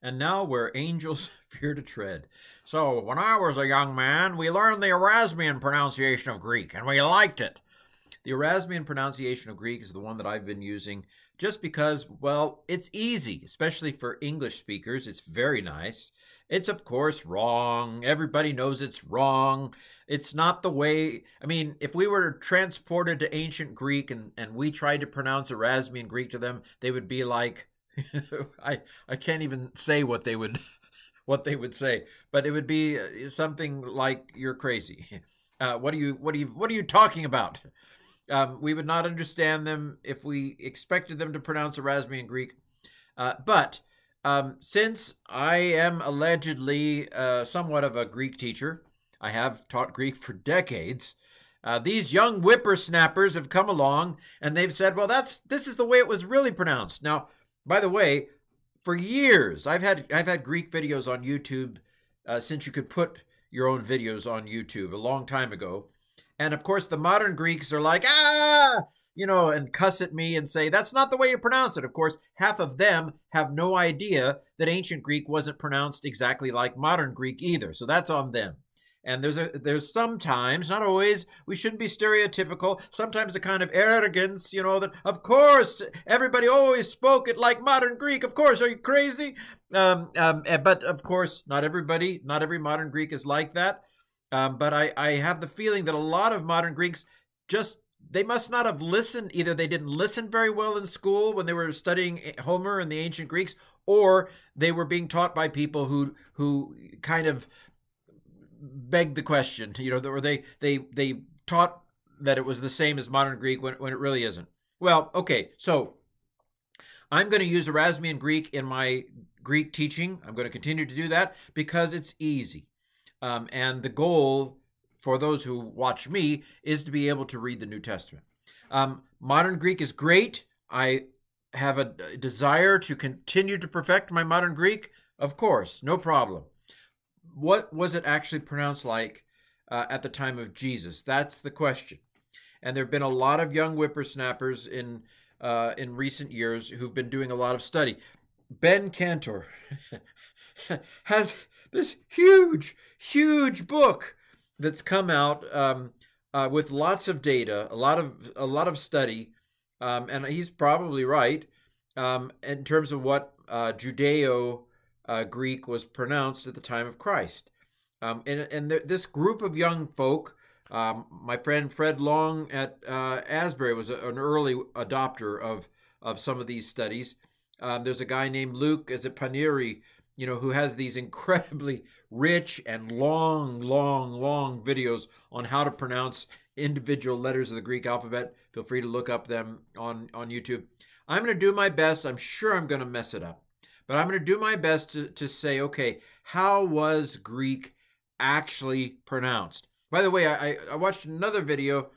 and now where angels fear to tread. So, when I was a young man, we learned the Erasmian pronunciation of Greek, and we liked it. The Erasmian pronunciation of Greek is the one that I've been using just because, well, it's easy, especially for English speakers. It's very nice. It's, of course, wrong. Everybody knows it's wrong. It's not the way. I mean, if we were transported to ancient Greek and we tried to pronounce Erasmian Greek to them, they would be like, I can't even say what they would what they would say, but it would be something like "You're crazy." What are you talking about? We would not understand them if we expected them to pronounce Erasmian Greek. But since I am allegedly somewhat of a Greek teacher, I have taught Greek for decades. These young whippersnappers have come along and they've said, "Well, this is the way it was really pronounced." Now, by the way, for years I've had Greek videos on YouTube since you could put your own videos on YouTube a long time ago. And of course, the modern Greeks are like, and cuss at me and say, that's not the way you pronounce it. Of course, half of them have no idea that ancient Greek wasn't pronounced exactly like modern Greek either. So that's on them. And there's sometimes, not always, we shouldn't be stereotypical, sometimes a kind of arrogance, that of course everybody always spoke it like modern Greek. Of course, are you crazy? But of course, not every modern Greek is like that. But I have the feeling that a lot of modern Greeks they must not have listened. Either they didn't listen very well in school when they were studying Homer and the ancient Greeks, or they were being taught by people who kind of begged the question, or they taught that it was the same as modern Greek when it really isn't. Well, okay, so I'm going to use Erasmian Greek in my Greek teaching. I'm going to continue to do that because it's easy. And the goal for those who watch me is to be able to read the New Testament. Modern Greek is great. I have a desire to continue to perfect my modern Greek. Of course, no problem. What was it actually pronounced like at the time of Jesus? That's the question. And there have been a lot of young whippersnappers in recent years who've been doing a lot of study. Ben Cantor has this huge book that's come out with lots of data, a lot of study, and he's probably right in terms of what Judeo Greek was pronounced at the time of Christ. And this group of young folk, my friend Fred Long at Asbury was an early adopter of some of these studies. There's a guy named Luke Paneri, who has these incredibly rich and long videos on how to pronounce individual letters of the Greek alphabet. Feel free to look up them on YouTube. I'm going to do my best. I'm sure I'm going to mess it up, but I'm going to do my best to say, okay, how was Greek actually pronounced? By the way, I watched another video,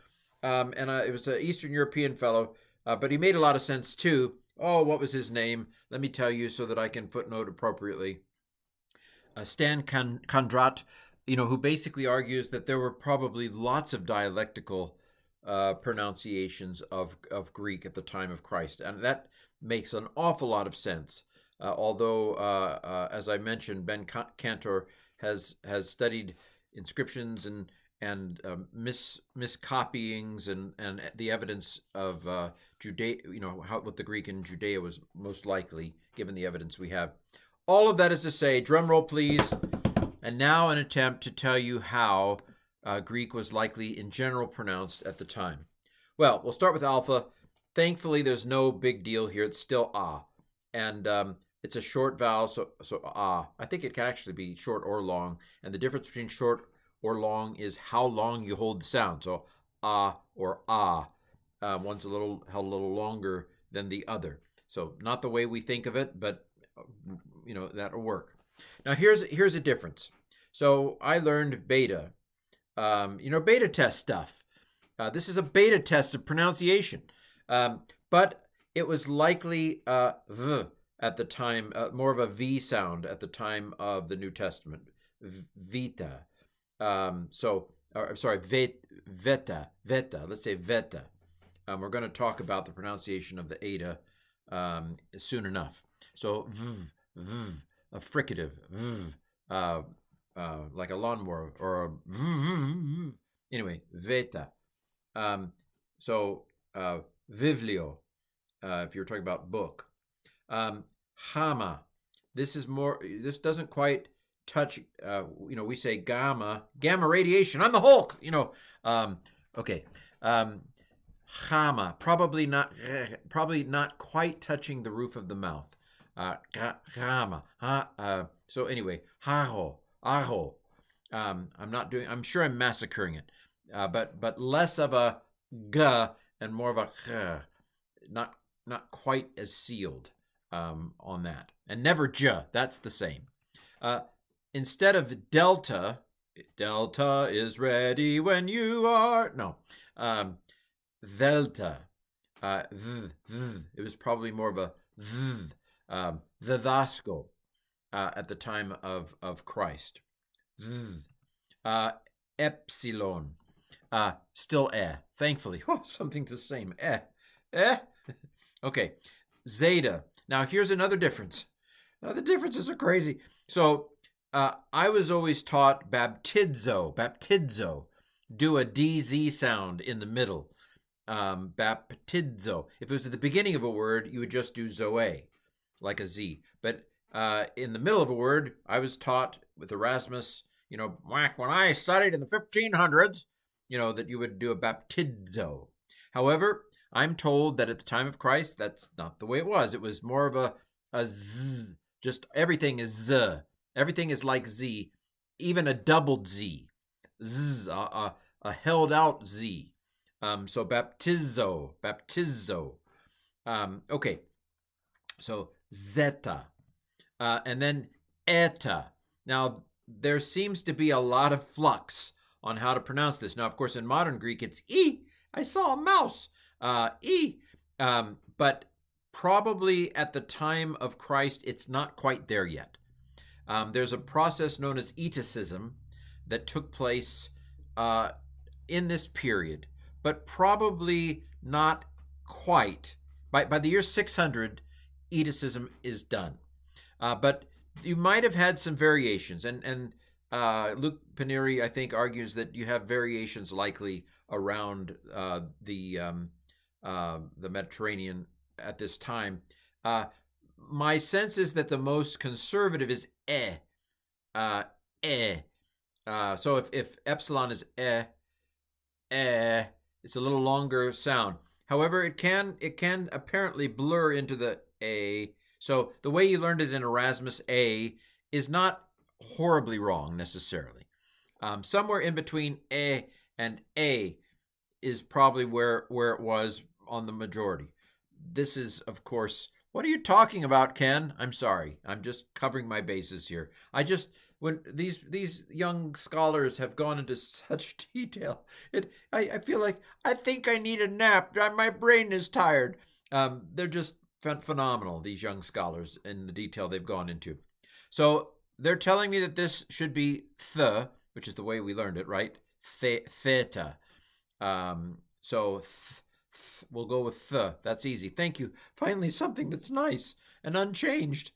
and it was an Eastern European fellow, but he made a lot of sense too. Oh, what was his name? Let me tell you so that I can footnote appropriately. Stan Kondrat, who basically argues that there were probably lots of dialectical pronunciations of Greek at the time of Christ. And that makes an awful lot of sense. Although, as I mentioned, Ben Cantor has studied inscriptions and miscopyings and the evidence of Judea, what the Greek in Judea was most likely, given the evidence we have. All of that is to say, drum roll please, and now an attempt to tell you how Greek was likely in general pronounced at the time. Well, we'll start with alpha. Thankfully, there's no big deal here. It's still ah, and it's a short vowel, so ah. I think it can actually be short or long, and the difference between short or long is how long you hold the sound. So ah or ah, one's held a little longer than the other. So not the way we think of it, but that'll work. Now here's a difference. So I learned beta, beta test stuff. This is a beta test of pronunciation, but it was likely v at the time, more of a v sound at the time of the New Testament, vita. I'm sorry, veta. Let's say veta. We're going to talk about the pronunciation of the eta soon enough. So a fricative, like a lawnmower or a anyway, veta. So vivlio, if you're talking about book. Hama. This is more. This doesn't quite touch. We say gamma radiation. I'm the Hulk. Okay. Hama. Probably not. Probably not quite touching the roof of the mouth. Hama. So anyway, haho, aho. I'm not doing. I'm sure I'm massacring it, but less of a g and more of a ch. Not quite as sealed on that. And never j. That's the same. Instead of delta is ready when you are. No. Delta. It was probably more of a Vivasco at the time of Christ. Epsilon. Still thankfully. Oh, something the same. Okay. Zeta. Now, here's another difference. Now, the differences are crazy. So, I was always taught baptizo. Do a DZ sound in the middle. Baptizo. If it was at the beginning of a word, you would just do zoe, like a Z. But in the middle of a word, I was taught with Erasmus, when I studied in the 1500s, that you would do a baptizo. However, I'm told that at the time of Christ, that's not the way it was. It was more of a Z. Just everything is Z. Everything is like Z, even a doubled Z. Z, a held out Z. So baptizo. Okay. So zeta. And then eta. Now, there seems to be a lot of flux on how to pronounce this. Now, of course, in modern Greek, it's E. I saw a mouse. E. But probably at the time of Christ, it's not quite there yet. There's a process known as eticism that took place in this period, but probably not quite. By the year 600, eticism is done. But you might have had some variations, and Luke Paneri, I think, argues that you have variations likely around the Mediterranean at this time. My sense is that the most conservative is so if epsilon is it's a little longer sound. However, it can apparently blur into the a. So the way you learned it in Erasmus, a is not horribly wrong necessarily. Somewhere in between and a is probably where it was on the majority. This is, of course, what are you talking about, Ken? I'm sorry. I'm just covering my bases here. When these young scholars have gone into such detail, I feel like I think I need a nap. My brain is tired. They're just phenomenal, these young scholars, in the detail they've gone into. So they're telling me that this should be th, which is the way we learned it, right? Theta. So we'll go with th. That's easy. Thank you. Finally, something that's nice and unchanged.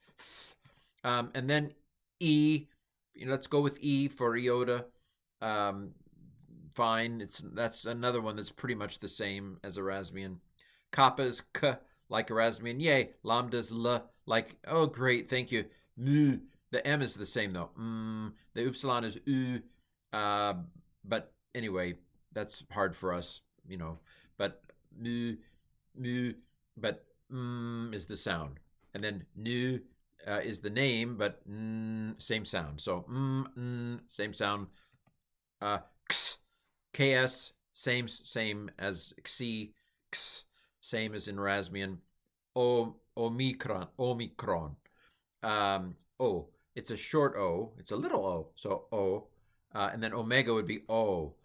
And then e. Let's go with e for iota. Fine. That's another one that's pretty much the same as Erasmian. Kappa is k, like Erasmian. Yay. Lambda is l, like, oh, great. Thank you. Mu. The m is the same, though. The upsilon is u. But anyway, that's hard for us, But mu, but is the sound. And then nu is the name, but same sound. So same sound. X, ks, same as xi, x, same as in Erasmian. Omicron. O. It's a short O. It's a little O. So O. And then omega would be O.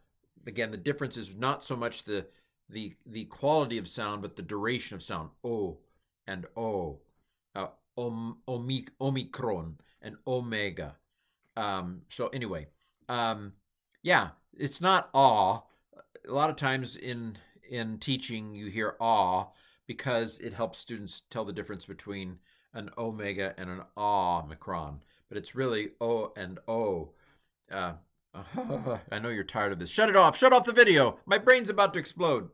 Again, the difference is not so much the quality of sound, but the duration of sound. O and O. Omicron and omega. So anyway, yeah, it's not awe. A lot of times in teaching, you hear awe because it helps students tell the difference between an omega and an omicron, but it's really O and O. Uh, I know you're tired of this. Shut it off. Shut off the video. My brain's about to explode.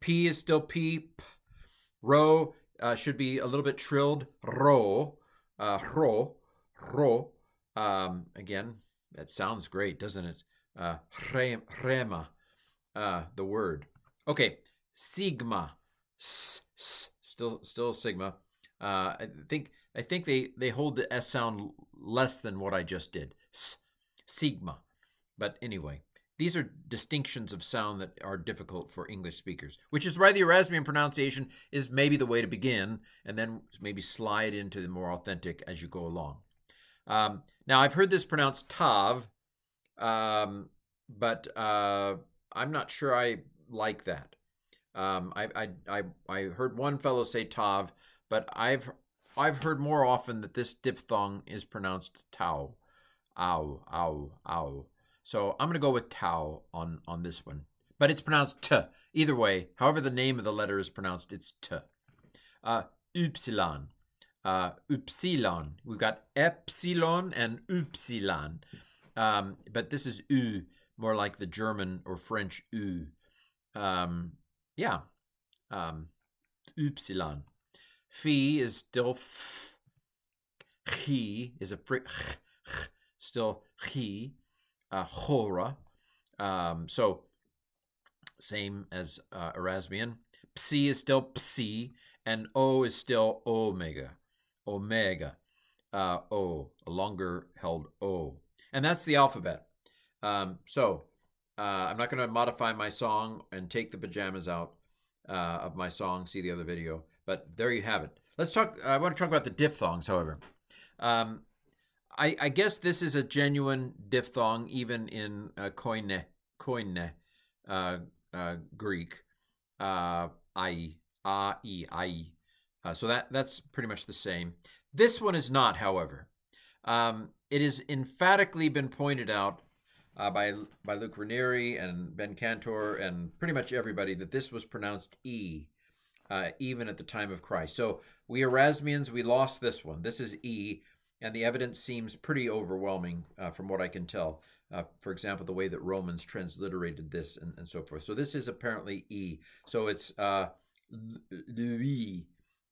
P is still P. P. Ro should be a little bit trilled. Ro. Ro. Ro. Again, that sounds great, doesn't it? Rema. The word. Okay. Sigma. Still sigma. I think they hold the S sound less than what I just did. Sigma. But anyway, these are distinctions of sound that are difficult for English speakers, which is why the Erasmian pronunciation is maybe the way to begin, and then maybe slide into the more authentic as you go along. Now, I've heard this pronounced tav, but I'm not sure I like that. I heard one fellow say tav, but I've heard more often that this diphthong is pronounced tau. Ow, ow, ow. So I'm going to go with tau on this one. But it's pronounced t. Either way, however the name of the letter is pronounced, it's t. Upsilon. Upsilon. We've got epsilon and upsilon. But this is u, more like the German or French u. Yeah. Upsilon. Phi is still f. Chi is a still chi. Chora. So same as Erasmian. Psi is still psi, and O is still omega. Omega. O, a longer held O. And that's the alphabet. So I'm not going to modify my song and take the pajamas out of my song, see the other video. But there you have it. Let's talk. I want to talk about the diphthongs, however. I guess this is a genuine diphthong, even in Koine Greek. I, I. So that's pretty much the same. This one is not, however. It has emphatically been pointed out by Luc Ranieri and Ben Cantor and pretty much everybody that this was pronounced E, even at the time of Christ. So we Erasmians, we lost this one. This is E. And the evidence seems pretty overwhelming from what I can tell. For example, the way that Romans transliterated this and so forth. So this is apparently E. So it's Louis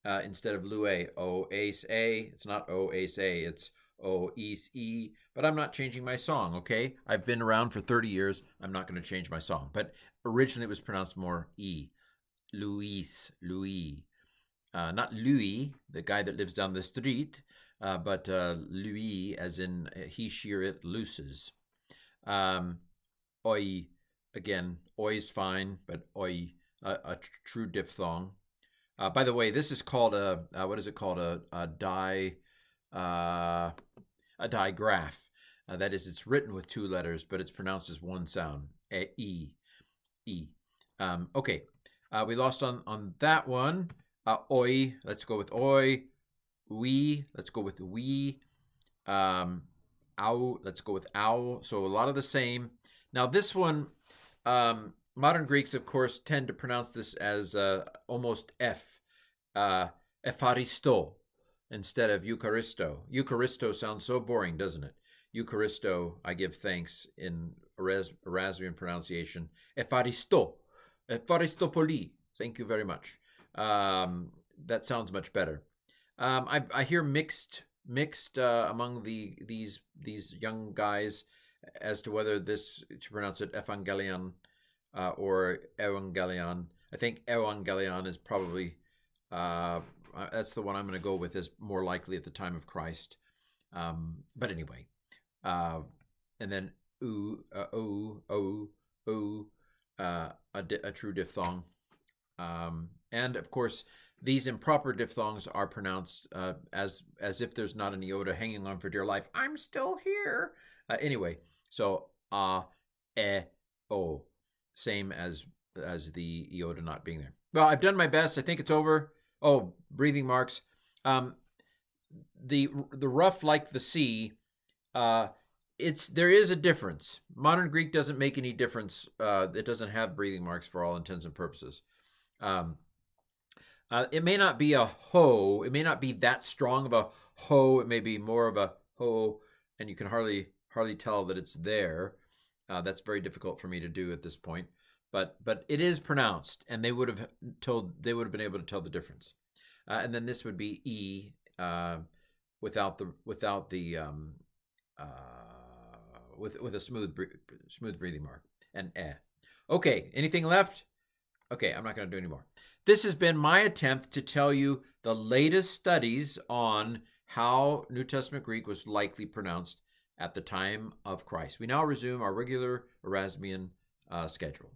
instead of Louis. O-ace A. It's not O-ace A. It's O-ace E. But I'm not changing my song, okay? I've been around for 30 years. I'm not going to change my song. But originally it was pronounced more E. Louis. Not Louis, the guy that lives down the street. But Louis, as in he, she, or it looses. Oi, again, oi is fine, but oi, a true diphthong. By the way, this is called what is it called? A digraph. That is, it's written with two letters, but it's pronounced as one sound. E. Okay, we lost on that one. Oi, let's go with oi. We, let's go with we. Ow, let's go with ow. So a lot of the same. Now this one, modern Greeks, of course, tend to pronounce this as almost F. Epharisto instead of Eucharisto. Eucharisto sounds so boring, doesn't it? Eucharisto, I give thanks in Erasmian pronunciation. Epharisto. Epharistopoli. Thank you very much. That sounds much better. I hear mixed among these young guys as to whether to pronounce it evangelion or evangelion. I think evangelion is probably that's the one I'm going to go with, is more likely at the time of Christ. But anyway, and then a true diphthong, and of course. These improper diphthongs are pronounced as if there's not an iota hanging on for dear life. I'm still here. Anyway, so o, same as the iota not being there. Well, I've done my best. I think it's over. Oh, breathing marks. The rough like the C. There is a difference. Modern Greek doesn't make any difference. It doesn't have breathing marks for all intents and purposes. It may not be a ho. It may not be that strong of a ho. It may be more of a ho, and you can hardly tell that it's there. That's very difficult for me to do at this point, but it is pronounced, and they would have been able to tell the difference. And then this would be e without the with a smooth breathing mark, and eh. Okay, anything left? Okay, I'm not going to do any more. This has been my attempt to tell you the latest studies on how New Testament Greek was likely pronounced at the time of Christ. We now resume our regular Erasmian schedule.